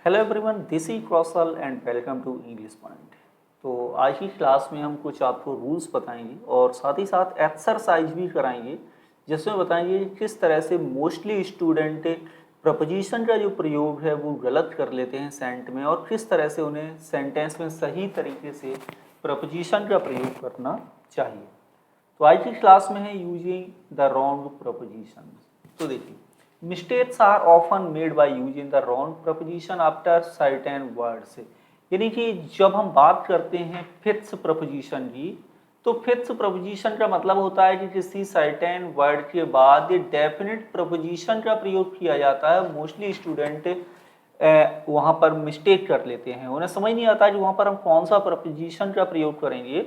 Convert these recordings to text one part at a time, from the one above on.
Hello everyone, this is Kaushal and welcome to English point. तो आज की क्लास में हम कुछ आपको रूल्स बताएंगे और साथ ही साथ एक्सरसाइज भी कराएंगे, जिसमें बताएंगे कि किस तरह से मोस्टली स्टूडेंट प्रपोजिशन का जो प्रयोग है वो गलत कर लेते हैं सेंट में, और किस तरह से उन्हें सेंटेंस में सही तरीके से प्रपोजिशन का प्रयोग करना चाहिए। तो आज की क्लास में है यूजिंग द रॉन्ग प्रपोजिशन। तो देखिए, mistakes are often made by using the wrong preposition after certain words. यानी कि जब हम बात करते हैं फिक्स प्रपोजिशन की, तो फिक्स प्रपोजिशन का मतलब होता है कि किसी सर्टेन वर्ड के बाद डेफिनेट प्रपोजिशन का प्रयोग किया जाता है। मोस्टली स्टूडेंट वहाँ पर मिस्टेक कर लेते हैं, उन्हें समझ नहीं आता कि वहाँ पर हम कौन सा प्रपोजिशन का प्रयोग करेंगे।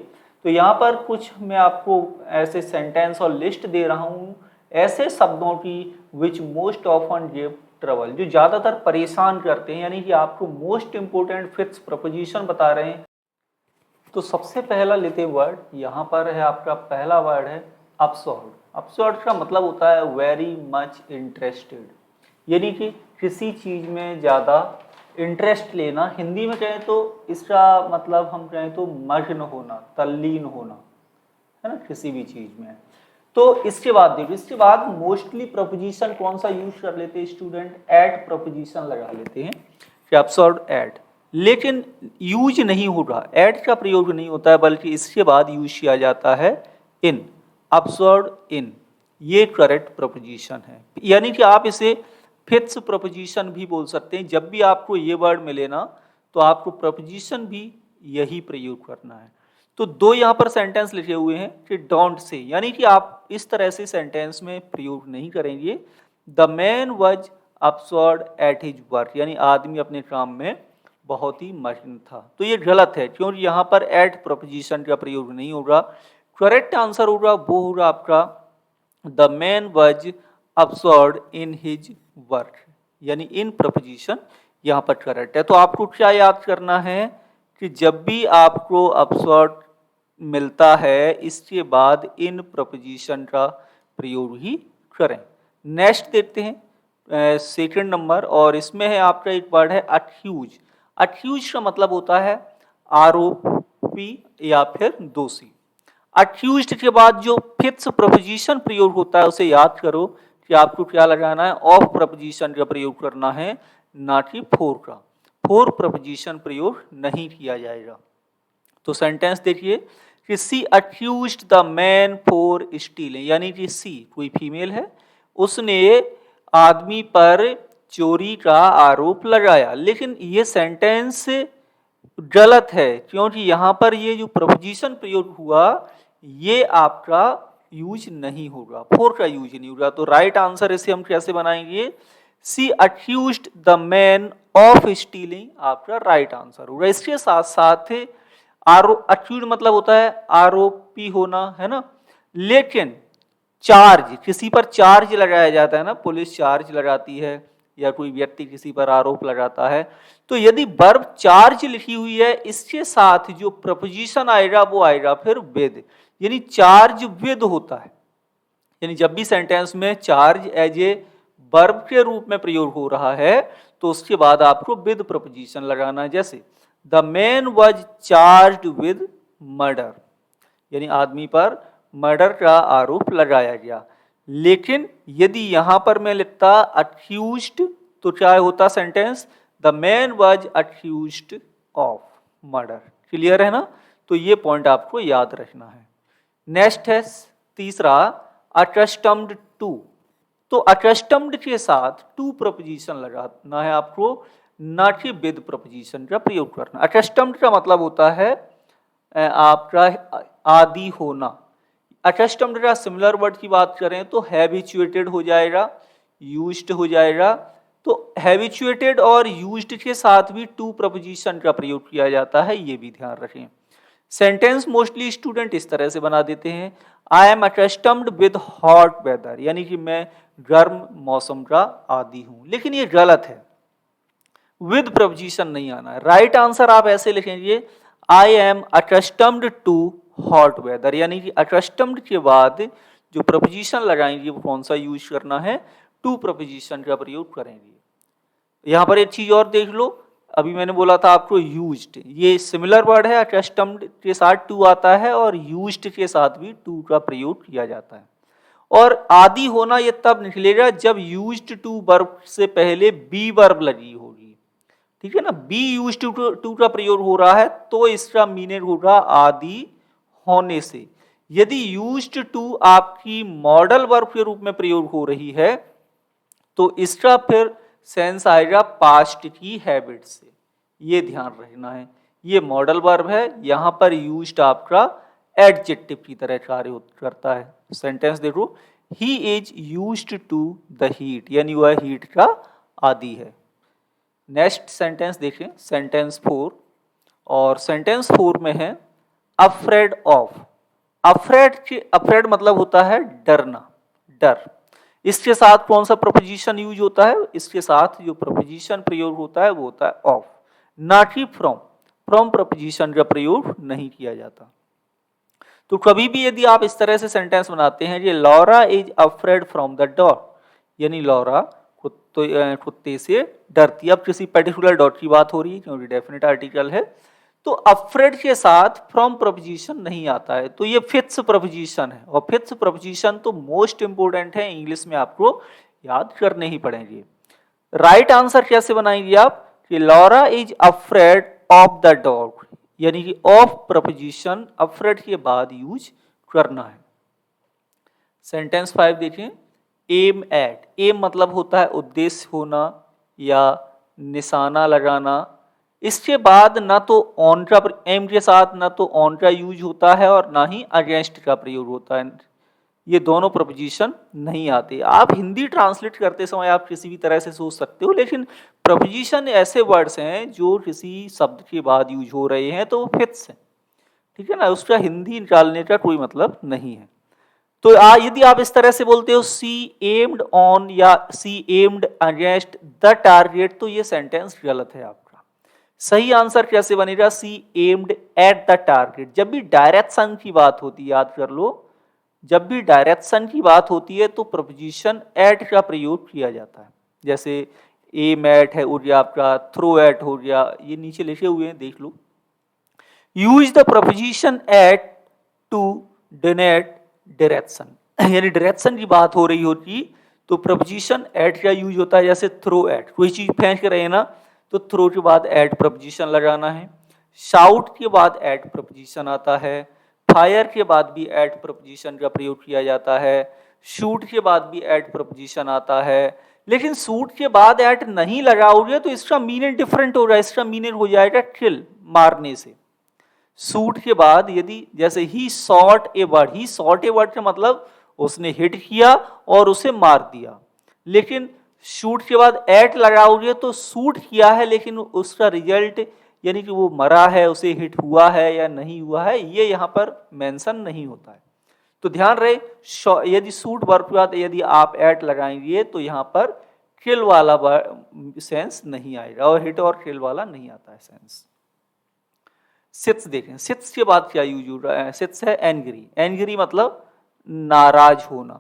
तो यहाँ पर कुछ मैं आपको ऐसे सेंटेंस और लिस्ट दे रहा हूँ ऐसे शब्दों की which most often give trouble, जो ज़्यादातर परेशान करते हैं, यानी कि आपको मोस्ट इंपोर्टेंट फिक्स प्रपोजिशन बता रहे हैं। तो सबसे पहला लेते वर्ड यहाँ पर है, आपका पहला वर्ड है अपसर्ड। अपसर्ड का मतलब होता है वेरी मच इंटरेस्टेड, यानी कि किसी चीज़ में ज़्यादा इंटरेस्ट लेना। हिंदी में कहें तो इसका मतलब हम कहें तो मग्न होना, तल्लीन होना, है ना, किसी भी चीज़ में। तो इसके बाद देखो, इसके बाद मोस्टली प्रपोजिशन कौन सा यूज कर लेते हैं स्टूडेंट? एट प्रपोजिशन लगा लेते हैं कि अपसर्ड एट, लेकिन यूज नहीं होगा, एट का प्रयोग नहीं होता है, बल्कि इसके बाद यूज किया जाता है इन। अपसर्ड इन, ये करेक्ट प्रपोजिशन है। यानी कि आप इसे फिक्स प्रपोजिशन भी बोल सकते हैं। जब भी आपको ये वर्ड मिले ना, तो आपको प्रपोजिशन भी यही प्रयोग करना है। तो दो यहाँ पर सेंटेंस लिखे हुए हैं कि डोंट से, यानी कि आप इस तरह से सेंटेंस में प्रयोग नहीं करेंगे। The man was absurd at his work, यानी आदमी अपने काम में बहुत ही मग्न था। तो ये गलत है, क्योंकि यहाँ पर एट प्रपोजिशन का प्रयोग नहीं होगा। करेक्ट आंसर होगा वो होगा आपका the man was absurd in his work, यानी इन प्रपोजिशन यहाँ पर करेक्ट है। तो आपको क्या याद करना है कि जब भी आपको अपसर्ड मिलता है, इसके बाद इन प्रपोजिशन का प्रयोग ही करें। नेक्स्ट देखते हैं सेकंड नंबर, और इसमें है आपका एक वर्ड है अक्यूज। अक्यूज का मतलब होता है आरोपी या फिर दोषी। अक्यूज्ड के बाद जो फिक्स प्रपोजिशन प्रयोग होता है उसे याद करो कि आपको क्या लगाना है, ऑफ प्रपोजिशन का प्रयोग करना है, ना कि फोर का। फोर प्रपोजिशन प्रयोग नहीं किया जाएगा। तो सेंटेंस देखिए कि she accused the man for stealing, यानी कि सी कोई फीमेल है, उसने आदमी पर चोरी का आरोप लगाया। लेकिन ये सेंटेंस गलत है, क्योंकि यहाँ पर ये जो प्रपोजिशन प्रयोग हुआ ये आपका यूज नहीं होगा, फोर का यूज नहीं होगा। तो राइट आंसर इसे हम कैसे बनाएंगे? She accused the man of stealing आपका राइट आंसर होगा। इसके साथ साथ अक्यूज्ड मतलब होता है आरोपी होना, है ना। लेकिन चार्ज, किसी पर चार्ज लगाया जाता है ना, पुलिस चार्ज लगाती है या कोई व्यक्ति किसी पर आरोप लगाता है, तो यदि वर्ब चार्ज लिखी हुई है, इसके साथ जो प्रपोजिशन आएगा वो आएगा फिर विद, यानी चार्ज विद होता है। यानी जब भी सेंटेंस में चार्ज एज ए वर्ब के रूप में प्रयोग हो रहा है, तो उसके बाद आपको विद प्रपोजिशन लगाना है। जैसे the man was charged with murder, यानी आदमी पर मर्डर का आरोप लगाया गया। लेकिन यदि यहां पर मैं लिखता अक्यूज्ड, तो क्या होता sentence? The man was accused of murder. Clear है ना? तो ये पॉइंट आपको याद रखना है। नेक्स्ट है तीसरा अकस्टम्ड टू। तो अकस्टम्ड के साथ टू प्रपोजिशन लगाना है आपको, ना कि विद प्रपोजिशन का प्रयोग करना। अकस्टम्ड का मतलब होता है आपका आदी होना। अकस्टम्ड का सिमिलर वर्ड की बात करें तो हैबिचुएटेड हो जाएगा, यूज्ड हो जाएगा। तो हैबिचुएटेड और यूज्ड के साथ भी टू प्रपोजिशन का प्रयोग किया जाता है, ये भी ध्यान रखें। सेंटेंस मोस्टली स्टूडेंट इस तरह से बना देते हैं, I am accustomed with hot weather, यानी कि मैं गर्म मौसम का आदी हूं। लेकिन ये गलत है, विद प्रपोजिशन नहीं आना है। राइट आंसर आप ऐसे लिखेंगे, I am accustomed to hot weather, यानी कि अकस्टम्ड के बाद जो प्रपोजिशन लगाएंगे वो कौन सा यूज करना है? टू प्रपोजिशन का प्रयोग करेंगे। यहां पर एक चीज और देख लो अभी मैंने बोला था आपको यूज्ड, ये सिमिलर वर्ड है, अकस्टम्ड के साथ टू आता है और यूज्ड के साथ भी टू का प्रयोग किया जाता है। और आदि होना ये तब निकलेगा जब यूज्ड टू वर्ब से पहले बी वर्ब लगी होगी, ठीक है ना। बी यूज्ड टू का प्रयोग हो रहा है तो इसका मीनिंग होगा आदि होने से। यदि यूज्ड टू आपकी मॉडल वर्ब के रूप में प्रयोग हो रही है तो इसका फिर सेंस आएगा पास्ट की हैबिट से, ये ध्यान रखना है। ये मॉडल वर्ब है, यहां पर यूज्ड आपका एडजेक्टिव की तरह कार्य करता है। सेंटेंस देखो, he is used to the heat, यानी वह हीट का आदी है। नेक्स्ट सेंटेंस देखें, सेंटेंस 4, और सेंटेंस 4 में है अफ्रेड ऑफ। अफ्रेड मतलब होता है डरना, डर। इसके साथ कौन सा प्रपोजिशन यूज होता है? इसके साथ जो प्रपोजिशन प्रयोग होता है वो होता है ऑफ, ना कि फ्रॉम। फ्रॉम प्रपोजिशन का प्रयोग नहीं किया जाता। तो कभी भी यदि आप इस तरह से सेंटेंस बनाते हैं, ये Laura is afraid from the dog, यानी लॉरा कुत्ते से डरती। अब किसी पर्टिकुलर डॉग की बात हो रही है क्योंकि डेफिनेट आर्टिकल है, तो अफ्रेड के साथ फ्रॉम प्रपोजिशन नहीं आता है, तो ये फिक्स प्रपोजिशन है। और फिक्स प्रपोजिशन तो मोस्ट इंपोर्टेंट है, इंग्लिश में आपको याद करने ही पड़ेंगे। राइट आंसर कैसे बनाएंगे आप कि Laura is afraid of the dog, यानी कि ऑफ प्रपोजिशन अफ्रेड के बाद यूज करना है। सेंटेंस 5 देखें, एम एट। एम मतलब होता है उद्देश्य होना या निशाना लगाना। इसके बाद ना तो ऑन का, एम के साथ ना तो ऑन का यूज होता है और ना ही अगेंस्ट का प्रयोग होता है, ये दोनों प्रपोजिशन नहीं आते। आप हिंदी ट्रांसलेट करते समय आप किसी भी तरह से सोच सकते हो, लेकिन प्रपोजिशन ऐसे वर्ड्स हैं जो किसी शब्द के बाद यूज हो रहे हैं तो वो फिक्स है, ठीक है ना, उसका हिंदी निकालने का कोई मतलब नहीं है। तो यदि आप इस तरह से बोलते हो सी एम्ड ऑन या सी एम्ड अगेंस्ट द टारगेट, तो ये सेंटेंस गलत है आपका। सही आंसर कैसे बनेगा? सी एम्ड एट द टारगेट। जब भी डायरेक्शन की बात होती है, याद कर लो, जब भी डायरेक्शन की बात होती है तो प्रपोजिशन एट का प्रयोग किया जाता है। जैसे एम एट है हो गया आपका, थ्रो एट हो गया, ये नीचे लिखे हुए हैं देख लो। Use the preposition at to denote direction, यानी डायरेक्शन की बात हो रही होती तो प्रपोजिशन एट का यूज होता है। जैसे थ्रो एट, कोई चीज फेंक रहे हैं ना, तो थ्रो के बाद एट प्रपोजिशन लगाना है। शाउट के बाद एट प्रपोजिशन आता है। फायर के बाद भी एट प्रपोजिशन का प्रयोग किया जाता है। शूट के बाद भी एट प्रपोजिशन आता है। लेकिन शूट के बाद एट नहीं लगाओगे तो इसका मीनिंग डिफरेंट होगा, इसका मीनिंग हो जाएगा किल, मारने से। शूट के बाद यदि जैसे ही शॉट ए बर्ड, ही शॉट ए बर्ड का मतलब उसने हिट किया और उसे मार दिया। लेकिन शूट के बाद एट लगाओगे तो शूट किया है लेकिन उसका रिजल्ट यानी कि वो मरा है, उसे हिट हुआ है या नहीं हुआ है, ये यहाँ पर मेंशन नहीं होता है। तो ध्यान रहे, यदि शूट वर्ब के बाद यदि आप एट लगाएंगे तो यहाँ पर किल वाला सेंस नहीं आएगा और हिट और किल वाला नहीं आता है सेंस। सिट्स देखें, सिट्स के बाद क्या यूज हो रहा है? सिट्स है एंग्री। एंग्री मतलब नाराज होना।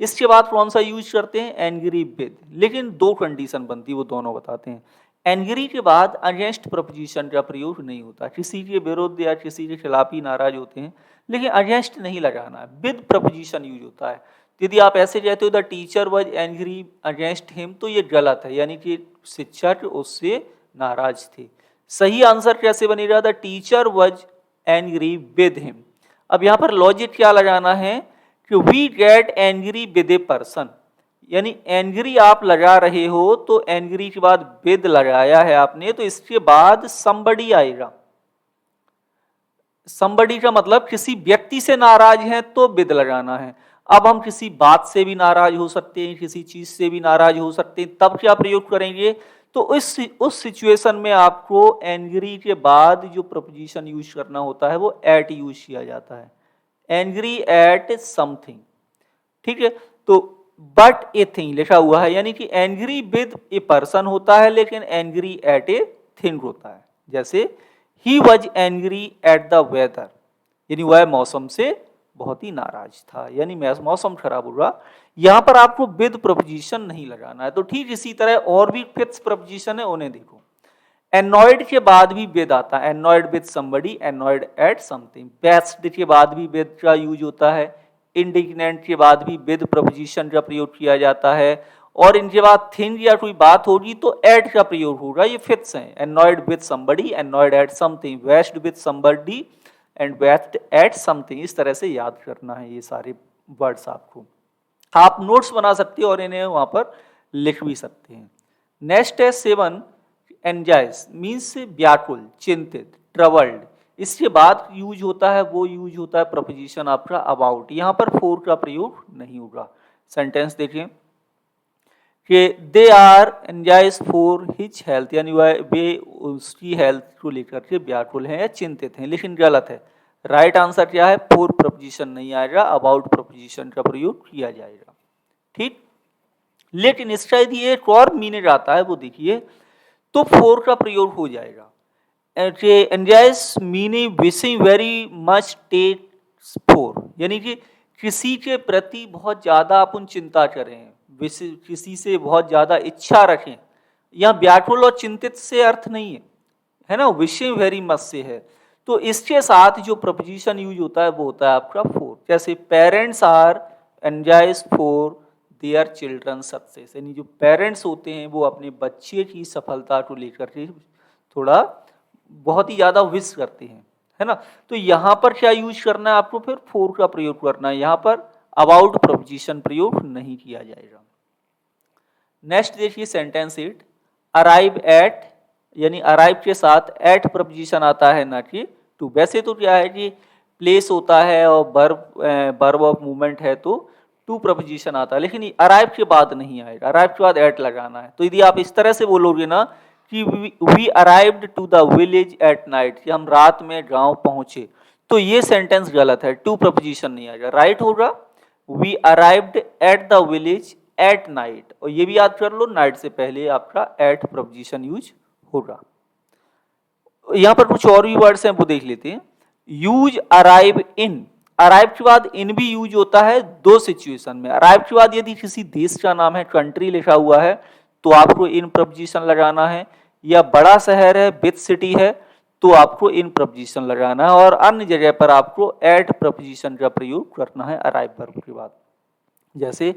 इसके बाद कौन सा यूज करते हैं? Angry with. लेकिन दो कंडीशन बनती है, वो दोनों बताते हैं। एंग्री के बाद अगेंस्ट प्रपोजिशन का प्रयोग नहीं होता, किसी के विरुद्ध या किसी के खिलाफ ही नाराज होते हैं, लेकिन अगेंस्ट नहीं लगाना, विद प्रपोजिशन यूज होता है। यदि आप ऐसे कहते हो the teacher was angry against him, तो ये गलत है, यानी कि शिक्षक उससे नाराज थे। सही आंसर कैसे बनेगा? The teacher was angry with him. अब यहाँ पर लॉजिक क्या लगाना है कि we get angry with a person, यानी एंग्री आप लगा रहे हो तो एंग्री के बाद विद लगाया है आपने, तो इसके बाद somebody आएगा। somebody का मतलब किसी व्यक्ति से नाराज हैं तो विद लगाना है। अब हम किसी बात से भी नाराज हो सकते हैं, किसी चीज से भी नाराज हो सकते हैं, तब क्या प्रयोग करेंगे? तो उस सिचुएशन में आपको एंग्री के बाद जो प्रपोजिशन यूज करना होता है वो एट यूज किया जाता है। एंग्री एट समथिंग, ठीक है। तो बट ए थिंग लिखा हुआ है, यानी कि एंग्री विद ए पर्सन होता है लेकिन एंग्री एट ए थिंग होता है। जैसे he was angry at the weather, यानी वह मौसम से बहुत ही नाराज था, यानी मौसम खराब हुआ। यहां पर आपको विद प्रपोजिशन नहीं लगाना है। तो ठीक इसी तरह और भी फिक्स प्रपोजिशन है, उन्हें देखो। एनॉयड के बाद भी विद आता है, annoyed with somebody, annoyed at something. Vexed के बाद भी विद का यूज होता है, इंडिग्नेंट के बाद भी विद प्रपोजिशन का प्रयोग किया जाता है, और इनके बाद थिंग या कोई बात होगी तो एट का प्रयोग होगा। ये फिफ्थ है, annoyed with somebody, annoyed at something, vexed with somebody and vexed at something. इस तरह से याद करना है ये सारे वर्ड्स आपको। आप नोट्स बना सकते हो और इन्हें वहां पर लिख भी सकते हैं। नेक्स्ट है 7, एंजाइज मीन्स व्याकुल, चिंतित, ट्रबल्ड। इसके बाद यूज होता है, वो यूज होता है प्रपोजिशन आपका अबाउट। यहाँ पर फॉर का प्रयोग नहीं होगा। सेंटेंस देखिए कि they are anxious for his health, यानी वे उसकी हेल्थ को लेकर के व्याकुल हैं या चिंतित हैं, लेकिन गलत है। राइट आंसर क्या है, फॉर प्रपोजिशन नहीं आएगा, अबाउट प्रपोजिशन का प्रयोग किया जाएगा। ठीक, लेकिन इसका यदि एक और मीनिंग आता है वो देखिए, तो फॉर का प्रयोग हो जाएगा। Anxious meaning wishing very much takes for, यानी कि किसी के प्रति बहुत ज्यादा अपन चिंता करें, किसी से बहुत ज्यादा इच्छा रखें। यहाँ व्याकुल और चिंतित से अर्थ नहीं है ना, विशिंग वेरी मच से है। तो इसके साथ जो प्रपोजिशन यूज होता है वो होता है आपका फॉर। जैसे parents are anxious for their children success, यानी जो पेरेंट्स होते हैं वो अपने बच्चे की सफलता को लेकर के थोड़ा बहुत ही ज्यादा विश करते हैं, है ना। तो यहाँ पर क्या यूज करना है आपको, फिर फॉर का प्रयोग करना है। यहाँ पर अबाउट प्रपोजिशन प्रयोग नहीं किया जाएगा। नेक्स्ट देखिए सेंटेंस 8, अराइव एट, यानी अराइव के साथ एट प्रपोजिशन आता है ना कि टू। वैसे तो क्या है कि प्लेस होता है और वर्ब ऑफ मूवमेंट है तो टू प्रपोजिशन आता है, लेकिन अराइव के बाद नहीं आएगा, अराइव के बाद एट लगाना है। तो यदि आप इस तरह से बोलोगे ना कि we arrived to the village at night, कि हम रात में गांव पहुंचे, तो ये सेंटेंस गलत है, टू प्रपोजिशन नहीं आएगा। राइट होगा we arrived at the village at night, और ये भी याद कर लो नाइट से पहले आपका एट प्रपोजिशन यूज होगा। यहां पर कुछ और भी वर्ड्स हैं वो देख लेते हैं। यूज अराइव इन, अराइव के बाद इन भी यूज होता है दो सिचुएशन में। अराइव के बाद यदि किसी देश का नाम है, कंट्री लिखा हुआ है, तो आपको इन प्रपोजिशन लगाना है, या बड़ा शहर है, बिग सिटी है, तो आपको इन प्रपोजिशन लगाना है, और अन्य जगह पर आपको एट प्रपोजिशन का प्रयोग करना है अराइव वर्ब के बाद। जैसे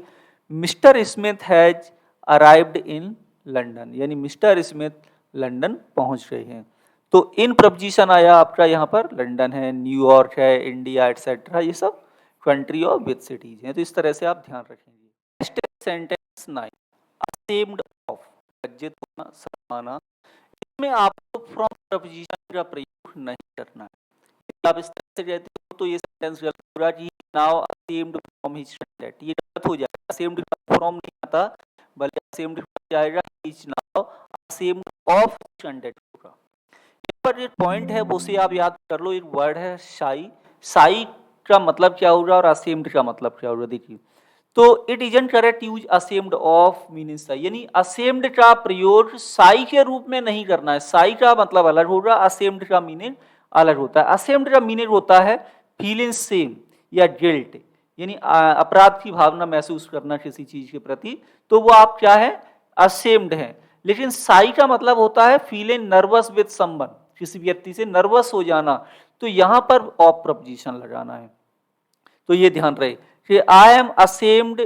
mister Smith has arrived in London, यानी मिस्टर स्मिथ लंदन पहुंच गए हैं। तो इन प्रपोजिशन आया आपका यहाँ पर, लंदन है, न्यूयॉर्क है, इंडिया एटसेट्रा, ये सब कंट्री और बिग सिटीज हैं। तो इस तरह से आप ध्यान रखेंगे। नेक्स्ट सेंटेंस 9, असेम्ड ऑफ, लज्जित होना, शर्माना। इसमें आपको फ्रॉम प्रपोजिशन का प्रयोग नहीं करना है। यदि आप इस तरह से कहते हो तो ये सेंटेंस गलत होगा कि now ashamed from his standard, ये गलत हो जाएगा। असेम्ड का फ्रॉम नहीं आता, बल्कि असेम्ड हो जाएगा is now ashamed of standard होगा। पर एक पॉइंट है वो से आप याद कर लो, एक वर्ड है शाई। शाई का मतलब क्या होगा और असेम्ड का मतलब क्या होगा, देखिए। तो it isn't correct use ashamed of meaning Sai, यानी असेम्ड का प्रयोग साई के रूप में नहीं करना है। साई का मतलब अलग होगा, असेम्ड का मीनिंग अलग होता है। असेम्ड का मीनिंग होता है फीलिंग सेम या गिल्ट, यानी अपराध की भावना महसूस करना किसी चीज के प्रति, तो वो आप क्या है, असेम्ड है। लेकिन साई का मतलब होता है फीलिंग नर्वस विद समवन, किसी व्यक्ति से नर्वस हो जाना, तो यहां पर ऑफ प्रपोजिशन लगाना है। तो ये ध्यान रहे कि आई एम असेम्ड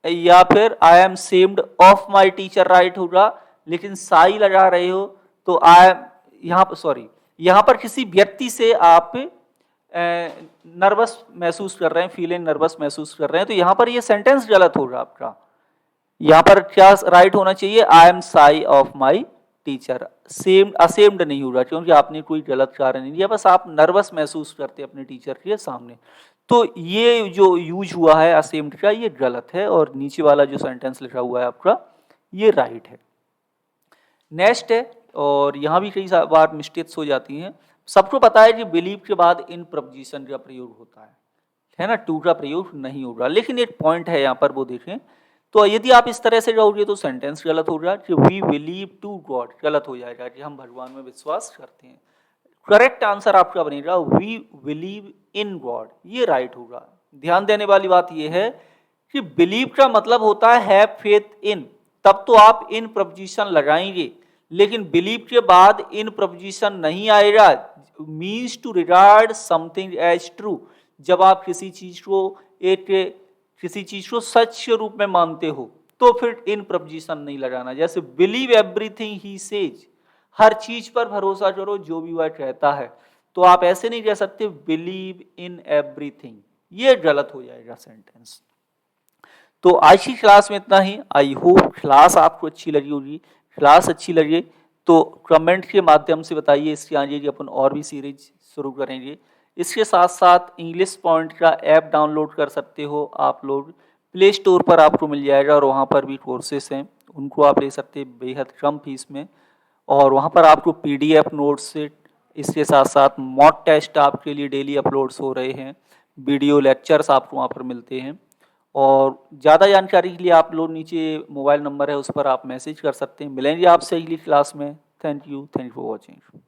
या फिर I am सेम्ड of my teacher, right होगा। लेकिन साई लगा रहे हो तो आई एम, यहाँ पर सॉरी, यहाँ पर किसी व्यक्ति से आप नर्वस महसूस कर रहे हैं, फीलिंग नर्वस महसूस कर रहे हैं, तो यहाँ पर ये सेंटेंस गलत होगा आपका। यहाँ पर क्या राइट होना चाहिए, I am sigh of my teacher. Same ashamed नहीं होगा क्योंकि आपने कोई गलत कारण नहीं दिया, बस आप नर्वस महसूस करते अपने टीचर के सामने। तो ये जो यूज हुआ है असेम्ड का, ये गलत है, और नीचे वाला जो सेंटेंस लिखा हुआ है आपका ये राइट है। नेक्स्ट है, और यहाँ भी कई बार मिस्टेक्स हो जाती हैं। सबको पता है कि बिलीव के बाद इन प्रपोजिशन का प्रयोग होता है ना, टू का प्रयोग नहीं होगा। लेकिन एक पॉइंट है यहाँ पर, वो देखें। तो यदि आप इस तरह से जाओगे तो सेंटेंस गलत होगा कि वी बिलीव टू गॉड, गलत हो जाएगा कि हम भगवान में विश्वास करते हैं। करेक्ट आंसर आपका बनेगा वी बिलीव इन गॉड, ये राइट होगा। ध्यान देने वाली बात यह है कि बिलीव का मतलब होता है हैव फेथ इन, तब तो आप इन प्रपोजिशन लगाएंगे। लेकिन बिलीव के बाद इन प्रपोजिशन नहीं आएगा। Means to regard something as true, जब आप किसी चीज को सच के रूप में मानते हो तो फिर इन प्रपोजिशन नहीं लगाना। जैसे बिलीव एवरीथिंग ही सेज, हर चीज पर भरोसा करो जो भी वह कहता है। तो आप ऐसे नहीं कह सकते बिलीव इन एवरीथिंग, ये गलत हो जाएगा सेंटेंस। तो आज की क्लास में इतना ही। आई होप क्लास आपको अच्छी लगी होगी। क्लास अच्छी लगे तो कमेंट के माध्यम से बताइए, इसके आगे की अपन और भी सीरीज शुरू करेंगे। इसके साथ साथ इंग्लिश पॉइंट का ऐप डाउनलोड कर सकते हो आप लोग, प्ले स्टोर पर आपको मिल जाएगा, और वहाँ पर भी कोर्सेस हैं, उनको आप ले सकते हैं बेहद कम फीस में। और वहाँ पर आपको PDF नोट्स से, इसके साथ साथ मॉक टेस्ट आपके लिए डेली अपलोड्स हो रहे हैं, वीडियो लेक्चर्स आपको वहाँ पर मिलते हैं। और ज़्यादा जानकारी के लिए आप लोग नीचे मोबाइल नंबर है उस पर आप मैसेज कर सकते हैं। मिलेंगे आपसे अगली क्लास में। Thank you for watching.